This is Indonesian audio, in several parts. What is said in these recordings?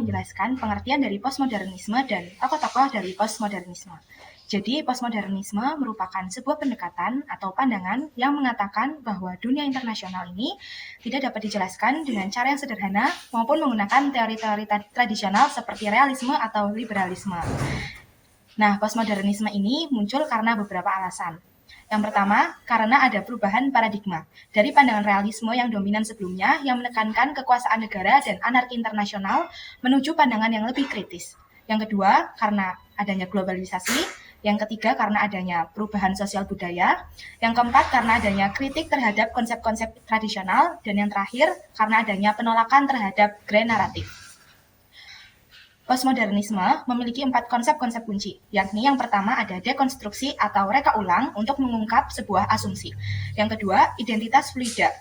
menjelaskan pengertian dari postmodernisme dan tokoh-tokoh dari postmodernisme. Jadi, postmodernisme merupakan sebuah pendekatan atau pandangan yang mengatakan bahwa dunia internasional ini tidak dapat dijelaskan dengan cara yang sederhana maupun menggunakan teori-teori tradisional seperti realisme atau liberalisme. Nah, postmodernisme ini muncul karena beberapa alasan. Yang pertama, karena ada perubahan paradigma dari pandangan realisme yang dominan sebelumnya yang menekankan kekuasaan negara dan anarki internasional menuju pandangan yang lebih kritis. Yang kedua, karena adanya globalisasi. Yang ketiga, karena adanya perubahan sosial budaya. Yang keempat, karena adanya kritik terhadap konsep-konsep tradisional. Dan yang terakhir, karena adanya penolakan terhadap grand naratif. Postmodernisme memiliki 4 konsep-konsep kunci, yakni yang pertama ada dekonstruksi atau reka ulang untuk mengungkap sebuah asumsi. Yang kedua, identitas fluida,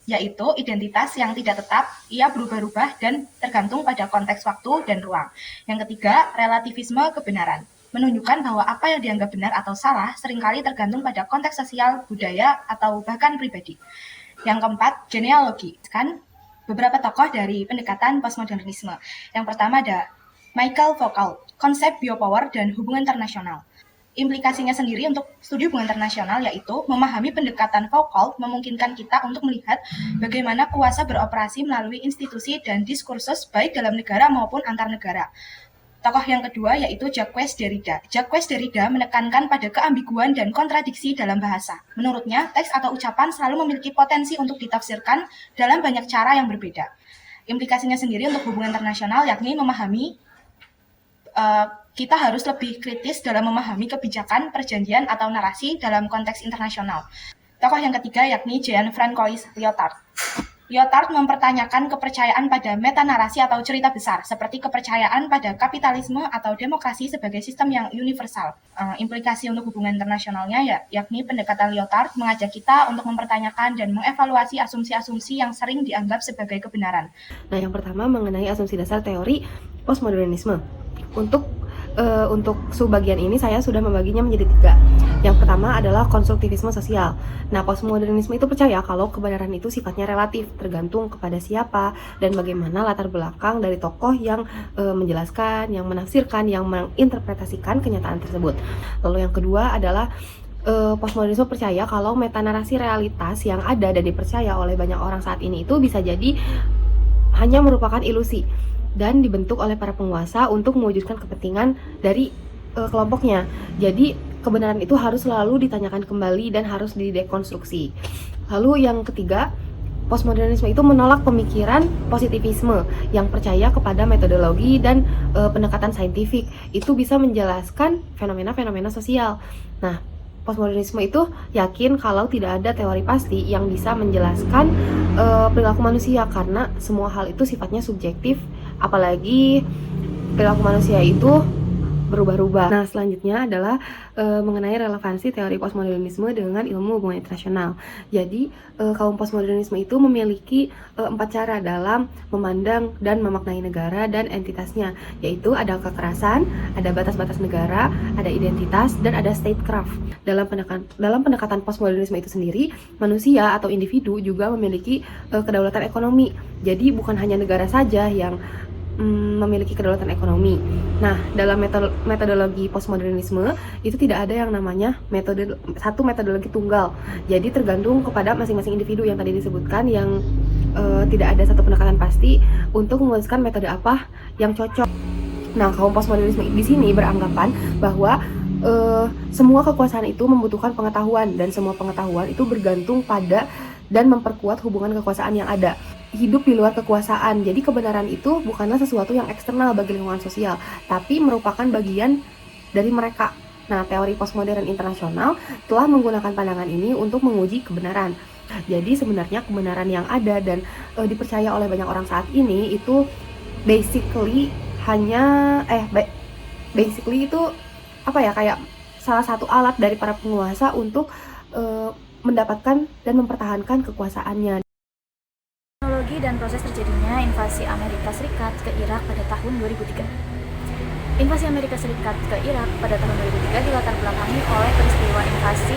yaitu identitas yang tidak tetap, ia berubah-ubah dan tergantung pada konteks waktu dan ruang. Yang ketiga, relativisme kebenaran, menunjukkan bahwa apa yang dianggap benar atau salah seringkali tergantung pada konteks sosial, budaya, atau bahkan pribadi. Yang keempat, genealogi, kan beberapa tokoh dari pendekatan postmodernisme. Yang pertama ada Michael Foucault, konsep biopower dan hubungan internasional. Implikasinya sendiri untuk studi hubungan internasional yaitu memahami pendekatan Foucault memungkinkan kita untuk melihat bagaimana kuasa beroperasi melalui institusi dan diskursus baik dalam negara maupun antar negara. Tokoh yang kedua yaitu Jacques Derrida. Jacques Derrida menekankan pada keambiguan dan kontradiksi dalam bahasa. Menurutnya, teks atau ucapan selalu memiliki potensi untuk ditafsirkan dalam banyak cara yang berbeda. Implikasinya sendiri untuk hubungan internasional yakni memahami kita harus lebih kritis dalam memahami kebijakan, perjanjian, atau narasi dalam konteks internasional. Tokoh yang ketiga yakni Jean-François Lyotard. Lyotard mempertanyakan kepercayaan pada metanarasi atau cerita besar, seperti kepercayaan pada kapitalisme atau demokrasi sebagai sistem yang universal. Implikasi untuk hubungan internasionalnya yakni pendekatan Lyotard mengajak kita untuk mempertanyakan dan mengevaluasi asumsi-asumsi yang sering dianggap sebagai kebenaran. Nah, yang pertama mengenai asumsi dasar teori postmodernisme. Untuk subbagian ini saya sudah membaginya menjadi 3. Yang pertama adalah konstruktivisme sosial. Nah, postmodernisme itu percaya kalau kebenaran itu sifatnya relatif, tergantung kepada siapa dan bagaimana latar belakang dari tokoh yang menjelaskan, yang menafsirkan, yang menginterpretasikan kenyataan tersebut. Lalu yang kedua adalah postmodernisme percaya kalau metanarasi realitas yang ada dan dipercaya oleh banyak orang saat ini itu bisa jadi hanya merupakan ilusi dan dibentuk oleh para penguasa untuk mewujudkan kepentingan dari kelompoknya. Jadi kebenaran itu harus selalu ditanyakan kembali dan harus didekonstruksi. Lalu yang ketiga, postmodernisme itu menolak pemikiran positivisme yang percaya kepada metodologi dan pendekatan saintifik. Itu bisa menjelaskan fenomena-fenomena sosial. Nah, postmodernisme itu yakin kalau tidak ada teori pasti yang bisa menjelaskan perilaku manusia karena semua hal itu sifatnya subjektif, apalagi perilaku manusia itu berubah-ubah. Nah, selanjutnya adalah mengenai relevansi teori postmodernisme dengan ilmu hubungan internasional. Jadi, kaum postmodernisme itu memiliki 4 cara dalam memandang dan memaknai negara dan entitasnya, yaitu ada kekerasan, ada batas-batas negara, ada identitas, dan ada statecraft. Dalam pendekatan postmodernisme itu sendiri, manusia atau individu juga memiliki kedaulatan ekonomi. Jadi, bukan hanya negara saja yang memiliki kedaulatan ekonomi. Nah, dalam metodologi postmodernisme itu tidak ada yang namanya metodologi tunggal. Jadi tergantung kepada masing-masing individu yang tadi disebutkan yang tidak ada satu pendekatan pasti untuk memutuskan metode apa yang cocok. Nah, kaum postmodernisme di sini beranggapan bahwa semua kekuasaan itu membutuhkan pengetahuan dan semua pengetahuan itu bergantung pada dan memperkuat hubungan kekuasaan yang ada. Hidup di luar kekuasaan. Jadi kebenaran itu bukanlah sesuatu yang eksternal bagi lingkungan sosial, tapi merupakan bagian dari mereka. Nah, teori postmodern internasional telah menggunakan pandangan ini untuk menguji kebenaran. Jadi sebenarnya kebenaran yang ada dan dipercaya oleh banyak orang saat ini itu basically itu kayak salah satu alat dari para penguasa untuk mendapatkan dan mempertahankan kekuasaannya. Teknologi dan proses terjadinya invasi Amerika Serikat ke Irak pada tahun 2003. Invasi Amerika Serikat ke Irak pada tahun 2003 dilatar belakangi oleh peristiwa invasi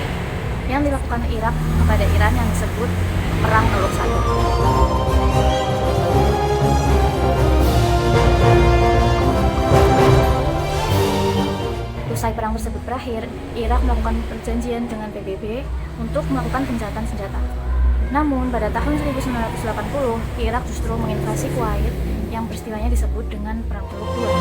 yang dilakukan Irak kepada Iran yang disebut Perang Nurul 1. Usai perang tersebut berakhir, Irak melakukan perjanjian dengan PBB untuk melakukan gencatan senjata. Namun, pada tahun 1980, Irak justru menginvasi Kuwait yang peristiwanya disebut dengan Perang Teluk II.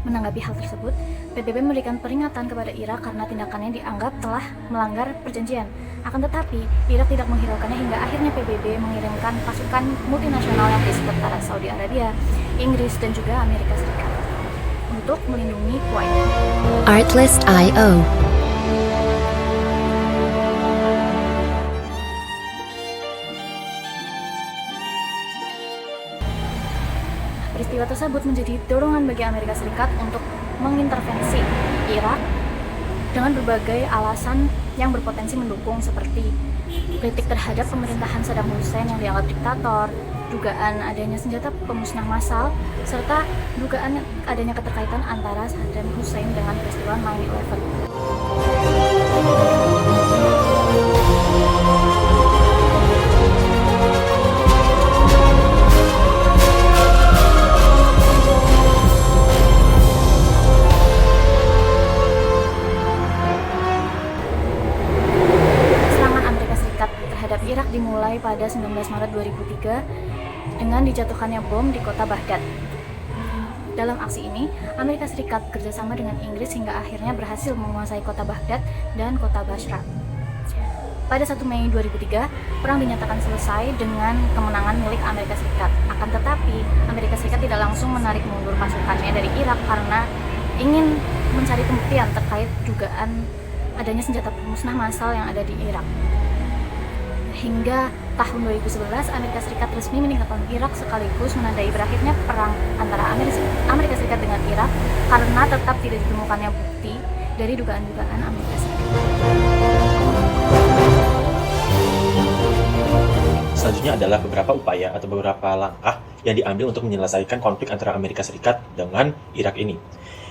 Menanggapi hal tersebut, PBB memberikan peringatan kepada Irak karena tindakannya dianggap telah melanggar perjanjian. Akan tetapi, Irak tidak menghiraukannya hingga akhirnya PBB mengirimkan pasukan multinasional yang berisi tentara Saudi Arabia, Inggris, dan juga Amerika Serikat untuk melindungi Kuwait. Artlist.io. Peristiwa tersebut menjadi dorongan bagi Amerika Serikat untuk mengintervensi Irak dengan berbagai alasan yang berpotensi mendukung, seperti kritik terhadap pemerintahan Saddam Hussein yang dianggap diktator, dugaan adanya senjata pemusnah massal, serta dugaan adanya keterkaitan antara Saddam Hussein dengan peristiwa 9/11. Irak dimulai pada 19 Maret 2003 dengan dijatuhkannya bom di kota Baghdad. Dalam aksi ini, Amerika Serikat bekerjasama dengan Inggris hingga akhirnya berhasil menguasai kota Baghdad dan kota Basra. Pada 1 Mei 2003, perang dinyatakan selesai dengan kemenangan milik Amerika Serikat. Akan tetapi, Amerika Serikat tidak langsung menarik mundur pasukannya dari Irak karena ingin mencari pembuktian terkait dugaan adanya senjata pemusnah massal yang ada di Irak. Hingga tahun 2011, Amerika Serikat resmi meninggalkan Irak sekaligus menandai berakhirnya perang antara Amerika Serikat dengan Irak karena tetap tidak ditemukannya bukti dari dugaan-dugaan Amerika Serikat. Selanjutnya adalah beberapa upaya atau beberapa langkah yang diambil untuk menyelesaikan konflik antara Amerika Serikat dengan Irak ini.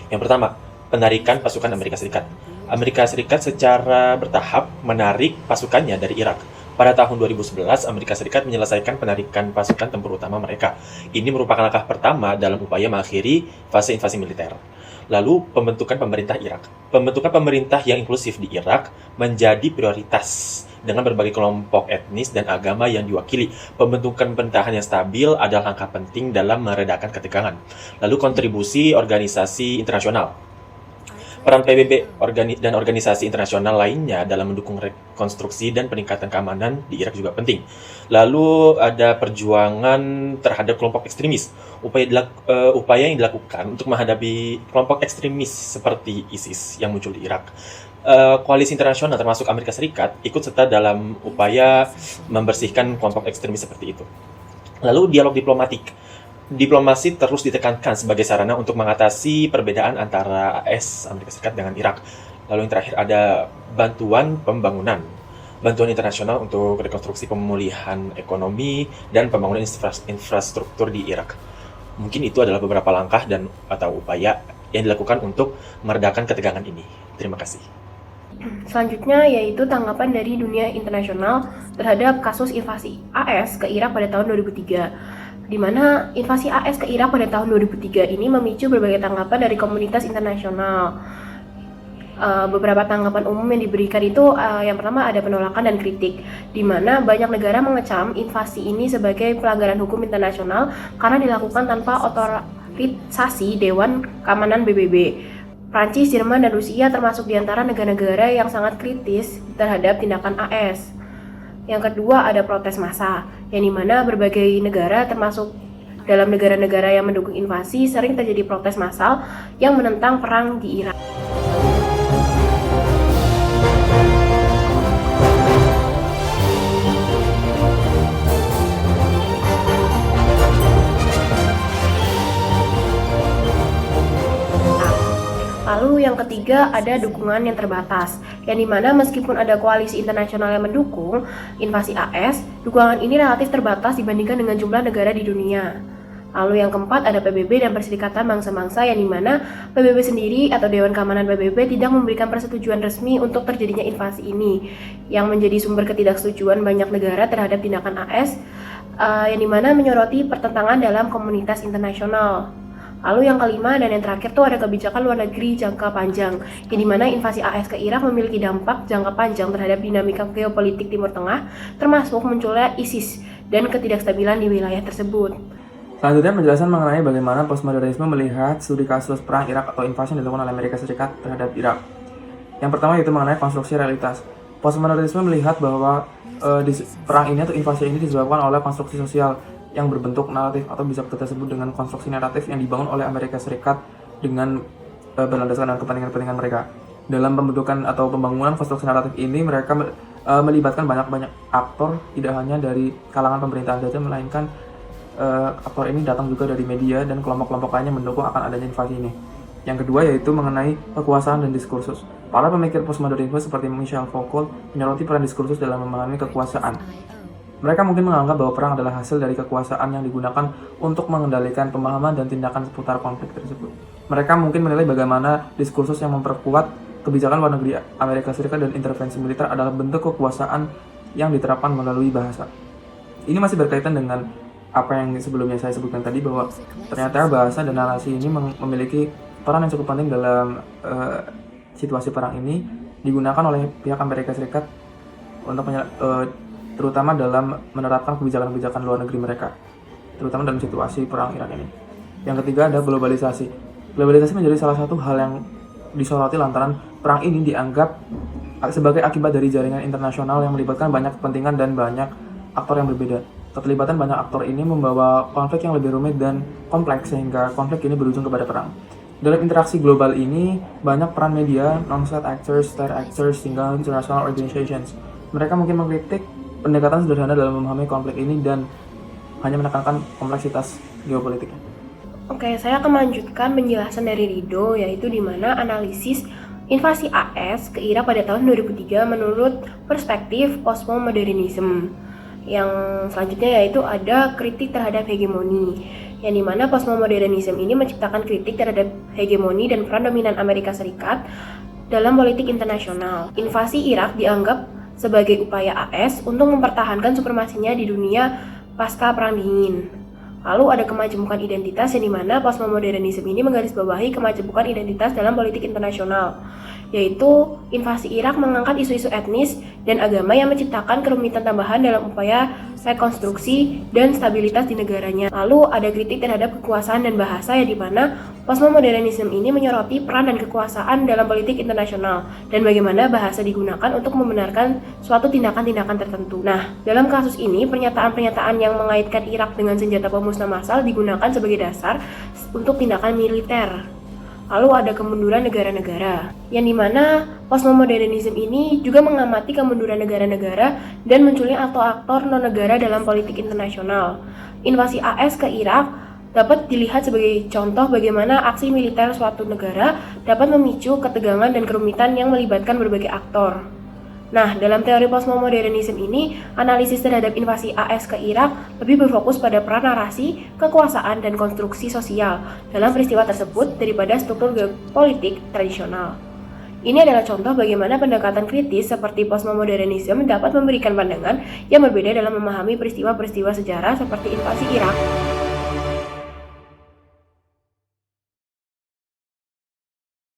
Yang pertama, penarikan pasukan Amerika Serikat. Amerika Serikat secara bertahap menarik pasukannya dari Irak. Pada tahun 2011, Amerika Serikat menyelesaikan penarikan pasukan tempur utama mereka. Ini merupakan langkah pertama dalam upaya mengakhiri fase invasi militer. Lalu, pembentukan pemerintah Irak. Pembentukan pemerintah yang inklusif di Irak menjadi prioritas dengan berbagai kelompok etnis dan agama yang diwakili. Pembentukan pemerintahan yang stabil adalah langkah penting dalam meredakan ketegangan. Lalu, kontribusi organisasi internasional. Peran PBB dan organisasi internasional lainnya dalam mendukung rekonstruksi dan peningkatan keamanan di Irak juga penting. Lalu ada perjuangan terhadap kelompok ekstremis. Upaya yang dilakukan untuk menghadapi kelompok ekstremis seperti ISIS yang muncul di Irak. Koalisi internasional termasuk Amerika Serikat ikut serta dalam upaya membersihkan kelompok ekstremis seperti itu. Lalu dialog diplomatik. Diplomasi terus ditekankan sebagai sarana untuk mengatasi perbedaan antara AS, Amerika Serikat, dengan Irak. Lalu yang terakhir ada bantuan pembangunan. Bantuan internasional untuk rekonstruksi pemulihan ekonomi dan pembangunan infrastruktur di Irak. Mungkin itu adalah beberapa langkah atau upaya yang dilakukan untuk meredakan ketegangan ini. Terima kasih. Selanjutnya yaitu tanggapan dari dunia internasional terhadap kasus invasi AS ke Irak pada tahun 2003. Di mana invasi AS ke Irak pada tahun 2003 ini memicu berbagai tanggapan dari komunitas internasional. Beberapa tanggapan umum yang diberikan itu yang pertama ada penolakan dan kritik, di mana banyak negara mengecam invasi ini sebagai pelanggaran hukum internasional karena dilakukan tanpa otorisasi Dewan Keamanan PBB. Prancis, Jerman, dan Rusia termasuk di antara negara-negara yang sangat kritis terhadap tindakan AS. Yang kedua ada protes massa, yang dimana berbagai negara termasuk dalam negara-negara yang mendukung invasi sering terjadi protes massal yang menentang perang di Irak. Lalu yang ketiga ada dukungan yang terbatas, yang dimana meskipun ada koalisi internasional yang mendukung invasi AS, dukungan ini relatif terbatas dibandingkan dengan jumlah negara di dunia. Lalu yang keempat ada PBB dan Perserikatan Bangsa-Bangsa, yang dimana PBB sendiri atau Dewan Keamanan PBB tidak memberikan persetujuan resmi untuk terjadinya invasi ini, yang menjadi sumber ketidaksetujuan banyak negara terhadap tindakan AS, yang dimana menyoroti pertentangan dalam komunitas internasional. Lalu yang kelima dan yang terakhir tuh ada kebijakan luar negeri jangka panjang, yang dimana invasi AS ke Irak memiliki dampak jangka panjang terhadap dinamika geopolitik Timur Tengah, termasuk munculnya ISIS dan ketidakstabilan di wilayah tersebut. Selanjutnya penjelasan mengenai bagaimana postmodernisme melihat studi kasus perang Irak atau invasi yang dilakukan oleh Amerika Serikat terhadap Irak. Yang pertama yaitu mengenai konstruksi realitas. Postmodernisme melihat bahwa perang ini atau invasi ini disebabkan oleh konstruksi sosial yang berbentuk naratif, atau bisa kita sebut dengan konstruksi naratif yang dibangun oleh Amerika Serikat dengan berlandaskan kepentingan-kepentingan mereka. Dalam pembentukan atau pembangunan konstruksi naratif ini, mereka melibatkan banyak-banyak aktor, tidak hanya dari kalangan pemerintahan saja, melainkan aktor ini datang juga dari media dan kelompok-kelompok lainnya mendukung akan adanya invasi ini. Yang kedua yaitu mengenai kekuasaan dan diskursus. Para pemikir postmodernisme seperti Michel Foucault menyoroti peran diskursus dalam memahami kekuasaan. Mereka mungkin menganggap bahwa perang adalah hasil dari kekuasaan yang digunakan untuk mengendalikan pemahaman dan tindakan seputar konflik tersebut. Mereka mungkin menilai bagaimana diskursus yang memperkuat kebijakan luar negeri Amerika Serikat dan intervensi militer adalah bentuk kekuasaan yang diterapkan melalui bahasa. Ini masih berkaitan dengan apa yang sebelumnya saya sebutkan tadi, bahwa ternyata bahasa dan narasi ini memiliki peran yang cukup penting dalam situasi perang ini, digunakan oleh pihak Amerika Serikat untuk terutama dalam menerapkan kebijakan-kebijakan luar negeri mereka, terutama dalam situasi perang Irak ini. Yang ketiga ada globalisasi. Globalisasi menjadi salah satu hal yang disoroti lantaran perang ini dianggap sebagai akibat dari jaringan internasional yang melibatkan banyak kepentingan dan banyak aktor yang berbeda. Keterlibatan banyak aktor ini membawa konflik yang lebih rumit dan kompleks, sehingga konflik ini berujung kepada perang. Dalam interaksi global ini, banyak peran media, non-state actors, state actors, hingga international organizations. Mereka mungkin mengkritik pendekatan sederhana dalam memahami konflik ini dan hanya menekankan kompleksitas geopolitiknya. Oke, saya akan melanjutkan penjelasan dari Rido, yaitu di mana analisis invasi AS ke Irak pada tahun 2003 menurut perspektif postmodernism. Yang selanjutnya yaitu ada kritik terhadap hegemoni, yang dimana postmodernism ini menciptakan kritik terhadap hegemoni dan peran dominan Amerika Serikat dalam politik internasional. Invasi Irak dianggap sebagai upaya AS untuk mempertahankan supremasinya di dunia pasca Perang Dingin. Lalu ada kemajemukan identitas, yang dimana postmodernism ini menggarisbawahi kemajemukan identitas dalam politik internasional, yaitu invasi Irak mengangkat isu-isu etnis dan agama yang menciptakan kerumitan tambahan dalam upaya rekonstruksi dan stabilitas di negaranya. Lalu ada kritik terhadap kekuasaan dan bahasa, yang dimana postmodernism ini menyoroti peran dan kekuasaan dalam politik internasional dan bagaimana bahasa digunakan untuk membenarkan suatu tindakan-tindakan tertentu. Nah, dalam kasus ini pernyataan-pernyataan yang mengaitkan Irak dengan senjata pemusnah massal digunakan sebagai dasar untuk tindakan militer. Lalu ada kemunduran negara-negara, yang dimana postmodernism ini juga mengamati kemunduran negara-negara dan munculnya aktor-aktor non-negara dalam politik internasional. Invasi AS ke Irak dapat dilihat sebagai contoh bagaimana aksi militer suatu negara dapat memicu ketegangan dan kerumitan yang melibatkan berbagai aktor. Nah, dalam teori postmodernism ini, analisis terhadap invasi AS ke Irak lebih berfokus pada peran narasi, kekuasaan, dan konstruksi sosial dalam peristiwa tersebut daripada struktur geopolitik tradisional. Ini adalah contoh bagaimana pendekatan kritis seperti postmodernism dapat memberikan pandangan yang berbeda dalam memahami peristiwa-peristiwa sejarah seperti invasi Irak.